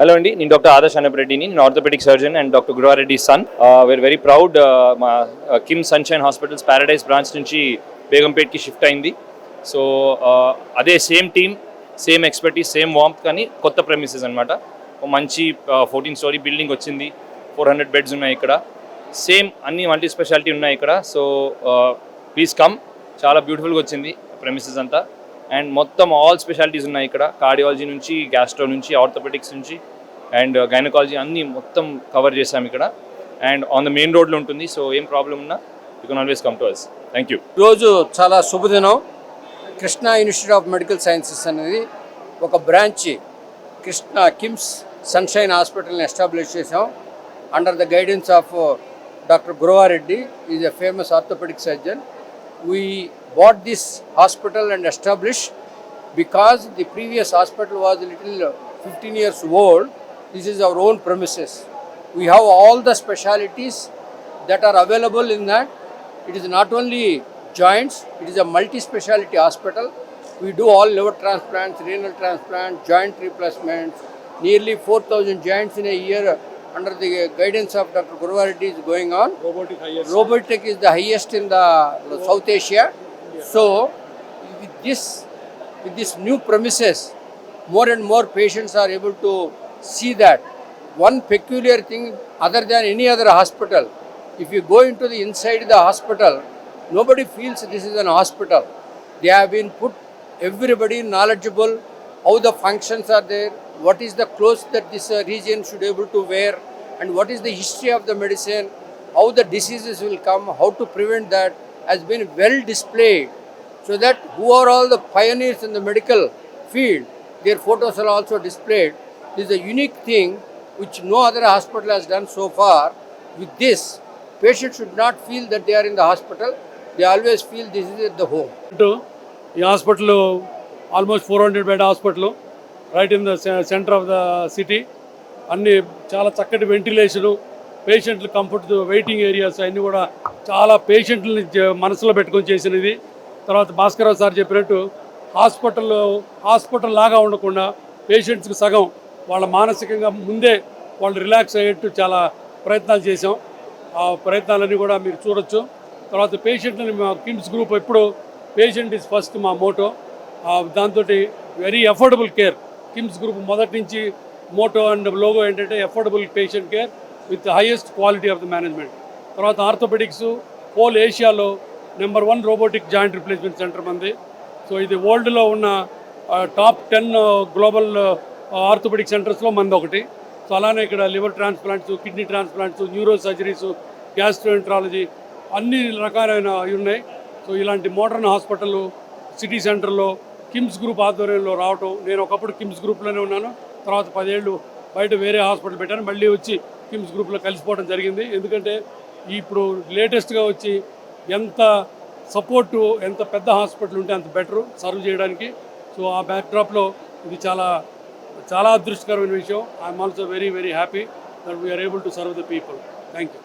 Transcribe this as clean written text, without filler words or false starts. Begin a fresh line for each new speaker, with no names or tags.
Hello అండి, నేను doctor Adarsh అనపరెడ్డిని. నేను orthopaedic surgeon and doctor Guruva Reddy sun. We are very proud. మా Kim sunshine hospitals Paradise branch నుంచి బేగంపేట్కి షిఫ్ట్ అయింది. సో అదే same team, same expertise, same warmth, కానీ కొత్త ప్రెమిసెస్ అనమాట. మంచి 14 స్టోరీ బిల్డింగ్ వచ్చింది. 400 బెడ్స్ ఉన్నాయి ఇక్కడ. సేమ్ అన్ని మల్టీ స్పెషాలిటీ ఉన్నాయి ఇక్కడ. So please come. చాలా బ్యూటిఫుల్గా వచ్చింది ప్రెమిసెస్ అంతా. అండ్ మొత్తం ఆల్ స్పెషాలిటీస్ ఉన్నాయి ఇక్కడ. కార్డియాలజీ నుంచి, గ్యాస్ట్రో నుంచి, ఆర్థోపెటిక్స్ నుంచి అండ్ గైనకాలజీ అన్నీ మొత్తం కవర్ చేసాం ఇక్కడ. అండ్ ఆన్ ద మెయిన్ రోడ్లో ఉంటుంది. సో ఏం ప్రాబ్లం ఉన్నా you can always come to us. Thank you.
ఈరోజు చాలా శుభదినం. Krishna institute of medical sciences అనేది ఒక బ్రాంచ్ కృష్ణా కిమ్స్ సన్షైన్ హాస్పిటల్ని ఎస్టాబ్లిష్ చేసాం. Under the guidance of doctor Guruvareddy, is a famous orthopaedic surgeon. We bought this hospital and established because the previous hospital was a little 15 years old. This is our own premises. We have all the specialities that are available in that. It is not only joints, it is a multi-speciality hospital. We do all liver transplants, renal transplants, joint replacements. Nearly 4,000 joints in a year under the guidance of Dr. Guruvareddy is going on. Robotic is the highest in the South Asia. So with this new premises, more and more patients are able to see that. One peculiar thing, other than any other hospital, if you go into the inside the hospital, nobody feels this is an hospital. They have been put, everybody knowledgeable, how the functions are there, what is the clothes that this region should able to wear, and what is the history of the medicine, how the diseases will come, how to prevent that, has been well displayed, so that who are all the pioneers in the medical field, their photos are also displayed. This is a unique thing which no other hospital has done so far. With this, patients should not feel that they are in the hospital, they always feel this is at the home.
ఈ hospital almost 400 bed hospital, right in the centre of the city. అన్ని చాలా చక్కటి ventilation, పేషెంట్లు comfort, waiting areas అన్నీ కూడా చాలా పేషెంట్లని మనసులో పెట్టుకొని చేసినది. తర్వాత భాస్కరరావు సార్ చెప్పినట్టు హాస్పిటల్ లాగా ఉండకుండా పేషెంట్స్కి సగం వాళ్ళ మానసికంగా ముందే వాళ్ళు రిలాక్స్ అయ్యేట్టు చాలా ప్రయత్నాలు చేసాం. ఆ ప్రయత్నాలన్నీ కూడా మీరు చూడొచ్చు. తర్వాత పేషెంట్లని మా కిమ్స్ గ్రూప్ ఎప్పుడు పేషెంట్ ఈజ్ ఫస్ట్ మా మోటో. దాంతో very affordable care. KIMS group మొదటి నుంచి మోటో అండ్ లోగో ఏంటంటే affordable patient care with highest quality of the management. తర్వాత ఆర్థోపెడిక్స్ హోల్ ఏషియాలో number 1 robotic joint replacement centre మంది. సో ఇది వరల్డ్లో ఉన్న టాప్ 10 గ్లోబల్ ఆర్థోపెడిక్ సెంటర్స్లో మంది ఒకటి. సో అలానే ఇక్కడ liver transplants, kidney transplants, neuro surgeries, gastroenterology అన్ని రకాలైన ఉన్నాయి. సో ఇలాంటి మోడర్న్ హాస్పిటల్ సిటీ సెంటర్లో కిమ్స్ గ్రూప్ ఆధ్వర్యంలో రావటం, నేను ఒకప్పుడు కిమ్స్ గ్రూప్లోనే ఉన్నాను. తర్వాత 10 ఏళ్ళు బయట వేరే హాస్పిటల్ పెట్టాను, మళ్ళీ వచ్చి కిమ్స్ గ్రూప్లో కలిసిపోవడం జరిగింది. ఎందుకంటే ఇప్పుడు లేటెస్ట్గా వచ్చి ఎంత సపోర్టు, ఎంత పెద్ద హాస్పిటల్ ఉంటే అంత బెటరు సర్వ్ చేయడానికి. సో ఆ బ్యాక్డ్రాప్లో ఇది చాలా చాలా అదృష్టకరమైన విషయం. I'm also very very happy that we are able to serve the people. Thank you.